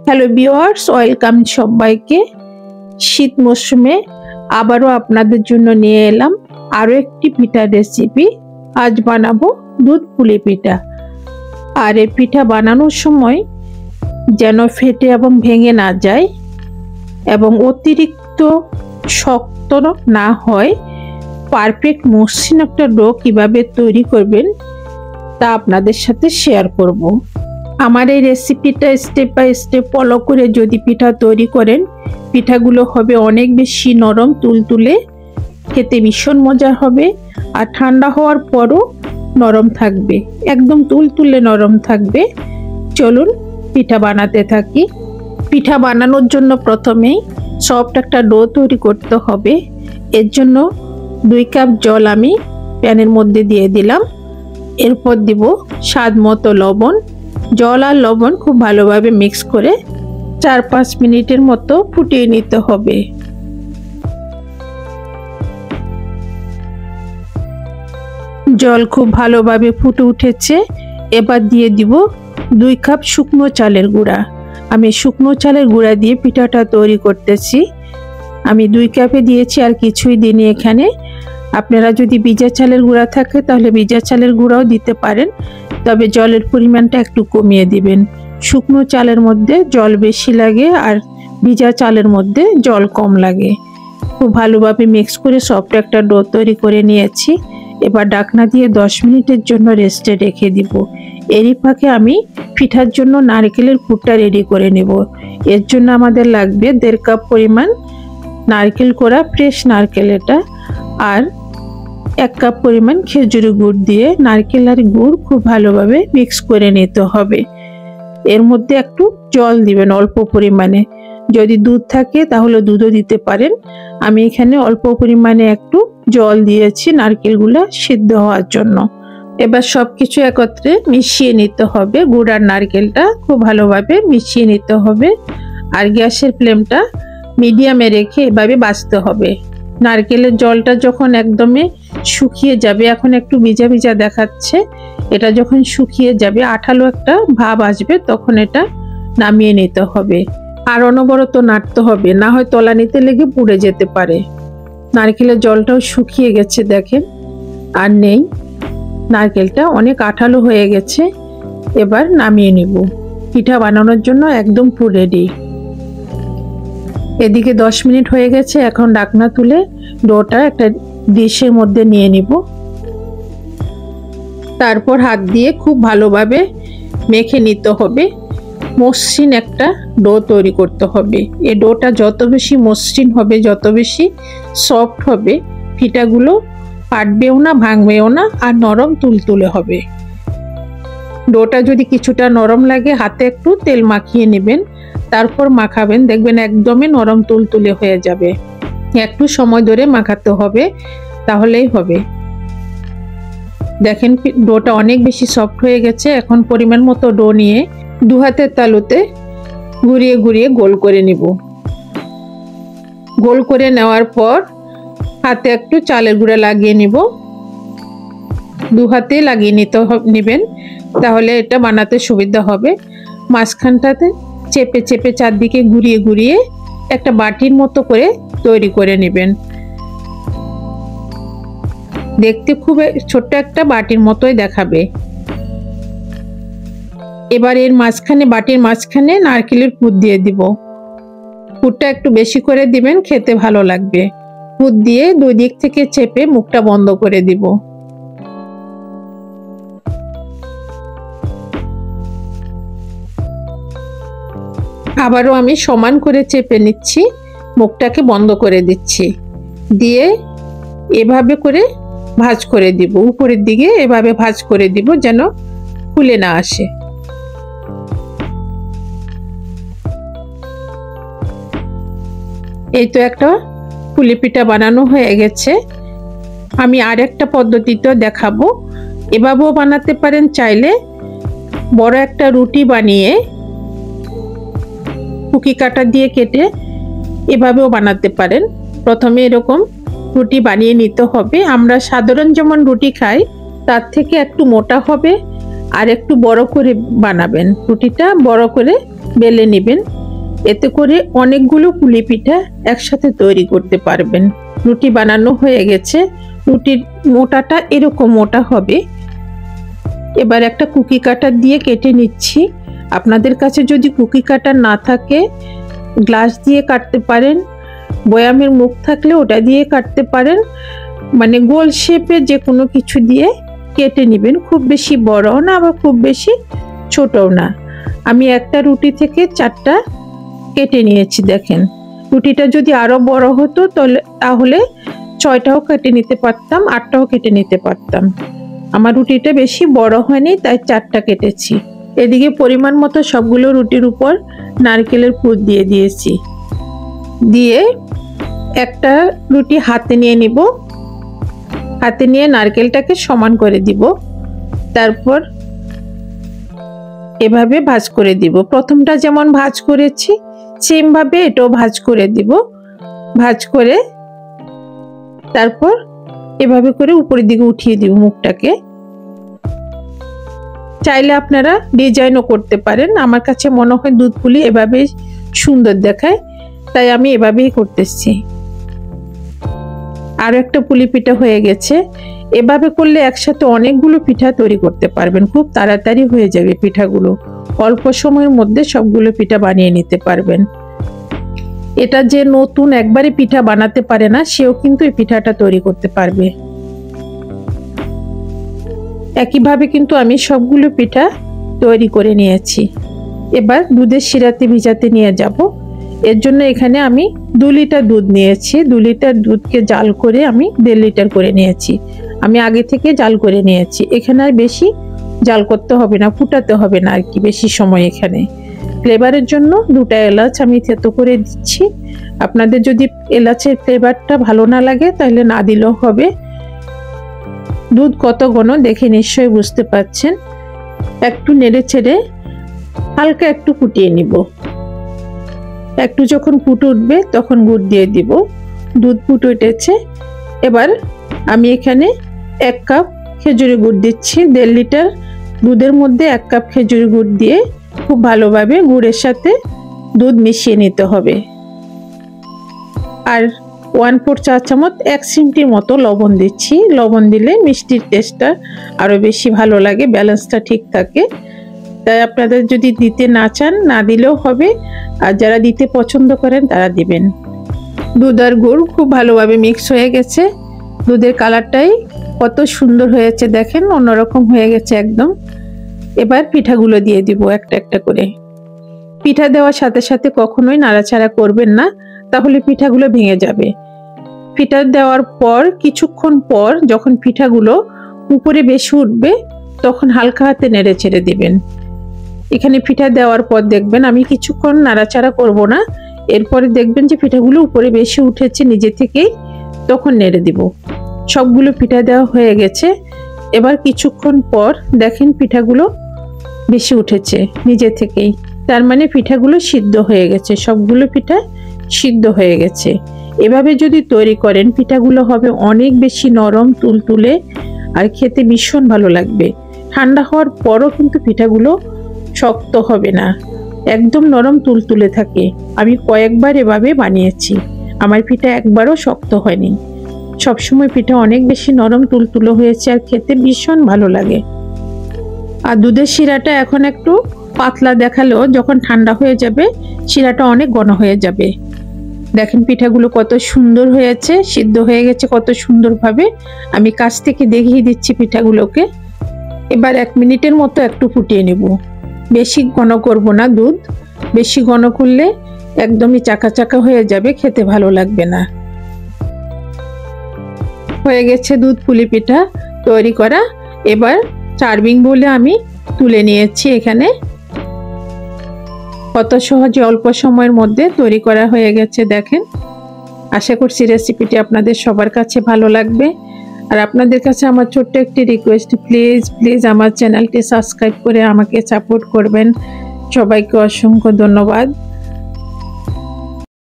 Hello viewers, welcome সবাইকে। শীত মৌসুমে আবারও আপনাদের জন্য নিয়ে এলাম আরও একটি পিঠার রেসিপি। আজ বানাবো দুধ পুলি পিঠা। আর এই পিঠা বানানোর সময় যেন ফেটে এবং ভেঙে না যায় এবং অতিরিক্ত শক্ত না হয়, পারফেক্ট মসৃণ একটা ডো কিভাবে তৈরি করবেন তা আপনাদের সাথে শেয়ার করব। আমার এই রেসিপিটা স্টেপ বাই স্টেপ ফলো করে যদি পিঠা তৈরি করেন, পিঠাগুলো হবে অনেক বেশি নরম তুলতুলে, খেতে ভীষণ মজার হবে। আর ঠান্ডা হওয়ার পরও নরম থাকবে, একদম তুলতুলে নরম থাকবে। চলুন পিঠা বানাতে থাকি। পিঠা বানানোর জন্য প্রথমেই সফট একটা ডো তৈরি করতে হবে। এর জন্য 2 কাপ জল আমি প্যানের মধ্যে দিয়ে দিলাম। এরপর দিব স্বাদ মতো লবণ। জল আর লবণ খুব ভালোভাবে মিক্স করে 4-5 মিনিটের মতো ফুটিয়ে নিতে হবে। জল খুব ভালোভাবে ফুটে উঠেছে। এবার দিয়ে দিব 2 কাপ শুকনো চালের গুঁড়া। আমি শুকনো চালের গুঁড়া দিয়ে পিঠাটা তৈরি করতেছি। আমি 2 কাপে দিয়েছি, আর কিছুই দিইনি এখানে। আপনারা যদি ভিজা চালের গুঁড়া থাকে তাহলে ভিজা চালের গুঁড়াও দিতে পারেন, তবে জলের পরিমাণটা একটু কমিয়ে দিবেন। শুকনো চালের মধ্যে জল বেশি লাগে আর ভিজা চালের মধ্যে জল কম লাগে। খুব ভালোভাবে মিক্স করে সফট একটা ডো তৈরি করে নিয়েছি। এবার ঢাকনা দিয়ে 10 মিনিটের জন্য রেস্টে রেখে দিব। এরই ফাঁকে আমি পিঠার জন্য নারকেলের পুরটা রেডি করে নেব। এর জন্য আমাদের লাগবে 1.5 কাপ পরিমাণ নারকেল কোড়া, ফ্রেশ নারকেল এটা, আর 1 কাপ পরিমাণ খেজুর গুড় দিয়ে নারকেল আর গুড় খুব ভালোভাবে মিক্স করে নিতে হবে। এর মধ্যে একটু জল দিবেন অল্প পরিমাণে। যদি দুধ থাকে তাহলে দুধও দিতে পারেন। আমি এখানে অল্প পরিমাণে একটু জল দিয়েছি নারকেলগুলো সিদ্ধ হওয়ার জন্য। এবার সবকিছু একত্রে মিশিয়ে নিতে হবে। গুড় আর নারকেলটা খুব ভালোভাবে মিশিয়ে নিতে হবে। আর গ্যাসের ফ্লেমটা মিডিয়ামে রেখে এভাবে ভাজতে হবে। নারকেলের জলটা যখন একদমই শুকিয়ে যাবে, এখন একটু ভিজা ভিজা দেখাচ্ছে, এটা যখন শুকিয়ে যাবে, আঠালো একটা ভাব আসবে, তখন এটা নামিয়ে নিতে হবে। আর অনবরত নাড়তে হবে, না হয় তলানিতে লেগে পুড়ে যেতে পারে। নারকেলের জলটাও শুকিয়ে গেছে দেখেন, আর নেই, নারকেলটা অনেক আঠালো হয়ে গেছে। এবার নামিয়ে নিব। পিঠা বানানোর জন্য একদম পুরো রেডি। এদিকে 10 মিনিট হয়ে গেছে। এখন ঢাকনা তুলে ডোটা একটা ডিশের মধ্যে নিয়ে নিব। তারপর হাত দিয়ে খুব ভালোভাবে মেখে নিতে হবে। মসৃণ একটা ডো তৈরি করতে হবে। এই ডোটা যত বেশি মসৃণ হবে, যত বেশি সফট হবে, পিঠাগুলো ফাটবেও না, ভাঙবেও না, আর নরম তুলতুলে হবে। ডোটা যদি কিছুটা নরম লাগে, হাতে একটু তেল মাখিয়ে নেবেন, তারপর মাখাবেন, দেখবেন একদমই নরম তুলতুলে হয়ে যাবে। একটু সময় ধরে মাখাতে হবে, তাহলেই হবে। দেখেন ডোটা অনেক বেশি সফট হয়ে গেছে। এখন পরিমাণ মতো ডো নিয়ে 2 হাতের তালুতে ঘুরিয়ে ঘুরিয়ে গোল করে নিব। গোল করে নেওয়ার পর হাতে একটু চালের গুঁড়া লাগিয়ে নিব। 2 হাতে লাগিয়ে নেবেন, তাহলে এটা বানাতে সুবিধা হবে। মাঝখানটাতে চেপে চেপে চারদিকে ঘুরিয়ে ঘুরিয়ে একটা বাটির মতো করে তৈরি করে নেবেন। দেখতে খুব ছোট্ট একটা বাটির মতোই দেখাবে। এবার এর মাঝখানে, বাটির মাঝখানে নারকেলের পুর দিয়ে দিব। পুরটা একটু বেশি করে দিবেন, খেতে ভালো লাগবে। পুর দিয়ে 2 দিক থেকে চেপে মুখটা বন্ধ করে দিব। আবারও আমি সমান করে চেপে নিচ্ছি, মুখটাকে বন্ধ করে দিচ্ছি, দিয়ে এভাবে করে ভাঁজ করে দিব। উপরের দিকে এভাবে ভাঁজ করে দিব যেন খুলে না আসে। এই তো একটা পুলি পিঠা বানানো হয়ে গেছে। আমি আর একটা পদ্ধতিতেও দেখাবো। এভাবেও বানাতে পারেন, চাইলে বড় একটা রুটি বানিয়ে কুকি কাটা দিয়ে কেটে এভাবেও বানাতে পারেন। প্রথমে এরকম রুটি বানিয়ে নিতে হবে। আমরা সাধারণ যেমন রুটি খাই তার থেকে একটু মোটা হবে, আর একটু বড় করে বানাবেন। রুটিটা বড় করে বেলে নেবেন। এতে করে অনেকগুলো পুলি পিঠা একসাথে তৈরি করতে পারবেন। রুটি বানানো হয়ে গেছে। রুটির মোটাটা এরকম মোটা হবে। এবার একটা কুকি কাটার দিয়ে কেটে নিচ্ছি। আপনাদের কাছে যদি কুকি কাটার না থাকে গ্লাস দিয়ে কাটতে পারেন, বয়ামের মুখ থাকলে ওটা দিয়ে কাটতে পারেন, মানে গোল শেপে যে কোনো কিছু দিয়ে কেটে নেবেন। খুব বেশি বড়ও না আবার খুব বেশি ছোটও না। আমি একটা রুটি থেকে 4টা কেটে নিয়েছি। দেখেন, রুটিটা যদি আরো বড় হতো তাহলে 6টাও কেটে নিতে পারতাম, 8টাও কেটে নিতে পারতাম। আমার রুটিটা বেশি বড় হয়নি তাই 4টা কেটেছি। এদিকে পরিমাণ মতো সবগুলো রুটির উপর নারকেলের পুর দিয়ে দিয়েছি। দিয়ে একটা রুটি হাতে নিয়ে নিব। হাতে নিয়ে নারকেলটাকে সমান করে দিব। তারপর এভাবে ভাঁজ করে দিব। প্রথমটা যেমন ভাঁজ করেছি সেম ভাবে এটাও ভাঁজ করে দিব। ভাঁজ করে তারপর এভাবে করে উপরের দিকে উঠিয়ে দিব মুখটাকে। চাইলে আপনারা ডিজাইনও করতে পারেন। আমার কাছে মনে হয় দুধ পুলি এভাবে সুন্দর দেখায়, তাই আমি এভাবেই করতেছি। আরো একটা পুলি পিঠা হয়ে গেছে। এভাবে করলে একসাথে অনেকগুলো পিঠা তৈরি করতে পারবেন। খুব তাড়াতাড়ি হয়ে যাবে পিঠাগুলো। অল্প সময়ের মধ্যে সবগুলো পিঠা বানিয়ে নিতে পারবেন। এটা যে নতুন একবারে পিঠা বানাতে পারে না সেও কিন্তু এই পিঠাটা তৈরি করতে পারবে। একইভাবে কিন্তু আমি সবগুলো পিঠা তৈরি করে নিয়েছি। এবার দুধের শিরাতে ভিজাতে নিয়ে যাব। এর জন্য এখানে আমি 2 লিটার দুধ নিয়েছি। 2 লিটার দুধকে জাল করে আমি 1.5 লিটার করে নিয়েছি। আমি আগে থেকে জাল করে নিয়েছি। এখানে আর বেশি জাল করতে হবে না, ফুটাতে হবে না আর কি বেশি সময়। এখানে ফ্লেভারের জন্য 2টা এলাচ আমি থেতো করে দিচ্ছি। আপনাদের যদি এলাচের ফ্লেভারটা ভালো না লাগে তাহলে না দিলেও হবে। দুধ কত ঘন দেখে নিশ্চয়ই বুঝতে পারছেন। একটু নেড়ে ছেড়ে হালকা একটু ফুটিয়ে নিব। একটু যখন ফুটে উঠবে তখন গুড় দিয়ে দিব। দুধ ফুটে উঠেছে। এবার আমি এখানে 1 কাপ খেজুরি গুড় দিচ্ছি। 1.5 লিটার দুধের মধ্যে 1 কাপ খেজুরি গুড় দিয়ে খুব ভালোভাবে গুড়ের সাথে দুধ মিশিয়ে নিতে হবে। আর 1/4 চা চামচ 1 চিমটির মতো লবণ দিচ্ছি। লবণ দিলে মিষ্টির টেস্টটা আরো বেশি ভালো লাগে, ব্যালেন্সটা ঠিক থাকে। তাই আপনাদের যদি দিতে না চান না দিলেও হবে, আর যারা দিতে পছন্দ করেন তারা দিবেন। দুধ আর গুড় খুব ভালোভাবে মিক্স হয়ে গেছে। দুধের কালারটাই কত সুন্দর হয়েছে দেখেন, অন্যরকম হয়ে গেছে একদম। এবার পিঠাগুলো দিয়ে দিব একটা একটা করে। পিঠা দেওয়ার সাথে সাথে কখনোই নাড়াচাড়া করবেন না, তাহলে পিঠাগুলো ভেঙে যাবে। পিঠা দেওয়ার পর কিছুক্ষণ পর যখন পিঠাগুলো উপরে বেশি উঠবে তখন হালকা হাতে নেড়ে ছেড়ে দিবেন। এখানে পিঠা দেওয়ার পর দেখবেন আমি কিছুক্ষণ নাড়াচাড়া করব না, এরপরে দেখবেন যে পিঠাগুলো উপরে বেশি উঠেছে নিজে থেকেই, তখন নেড়ে দিব। সবগুলো পিঠা দেওয়া হয়ে গেছে। এবার কিছুক্ষণ পর দেখেন পিঠাগুলো বেশি উঠেছে নিজে থেকেই, তার মানে পিঠাগুলো সিদ্ধ হয়ে গেছে। সবগুলো পিঠা সিদ্ধ হয়ে গেছে। এভাবে যদি তৈরি করেন পিঠাগুলো হবে অনেক বেশি নরম তুলতুলে আর খেতে ভীষণ ভালো লাগবে। ঠান্ডা হওয়ার পরও কিন্তু পিঠাগুলো শক্ত হবে না, একদম নরম তুলতুলে থাকে। আমি কয়েকবার এভাবে বানিয়েছি, আমার পিঠা একবারও শক্ত হয়নি। সবসময় পিঠা অনেক বেশি নরম তুলতুলে হয়েছে আর খেতে ভীষণ ভালো লাগে। আর দুধের শিরাটা এখন একটু পাতলা দেখালেও যখন ঠান্ডা হয়ে যাবে শিরাটা অনেক ঘন হয়ে যাবে। দেখেন পিঠাগুলো কত সুন্দর হয়েছে, সিদ্ধ হয়ে গেছে কত সুন্দরভাবে। আমি কাছ থেকে দেখিয়ে দিচ্ছি পিঠাগুলোকে। এবার 1 মিনিটের মতো একটু ফুটিয়ে নেব। বেশি ঘন করব না দুধ, বেশি ঘন করলে একদমই চাকা চাকা হয়ে যাবে, খেতে ভালো লাগবে না। হয়ে গেছে দুধ পুলি পিঠা তৈরি করা। এবার সার্ভিং বলে আমি তুলে নিয়েছি। এখানে কত সহজে অল্প সময়ের মধ্যে তৈরি করা হয়ে গেছে দেখেন। আশা করছি রেসিপিটি আপনাদের সবার কাছে ভালো লাগবে। আর আপনাদের কাছে আমার ছোট্ট একটি রিকোয়েস্ট, প্লিজ আমার চ্যানেলটি সাবস্ক্রাইব করে আমাকে সাপোর্ট করবেন। সবাইকে অসংখ্য ধন্যবাদ।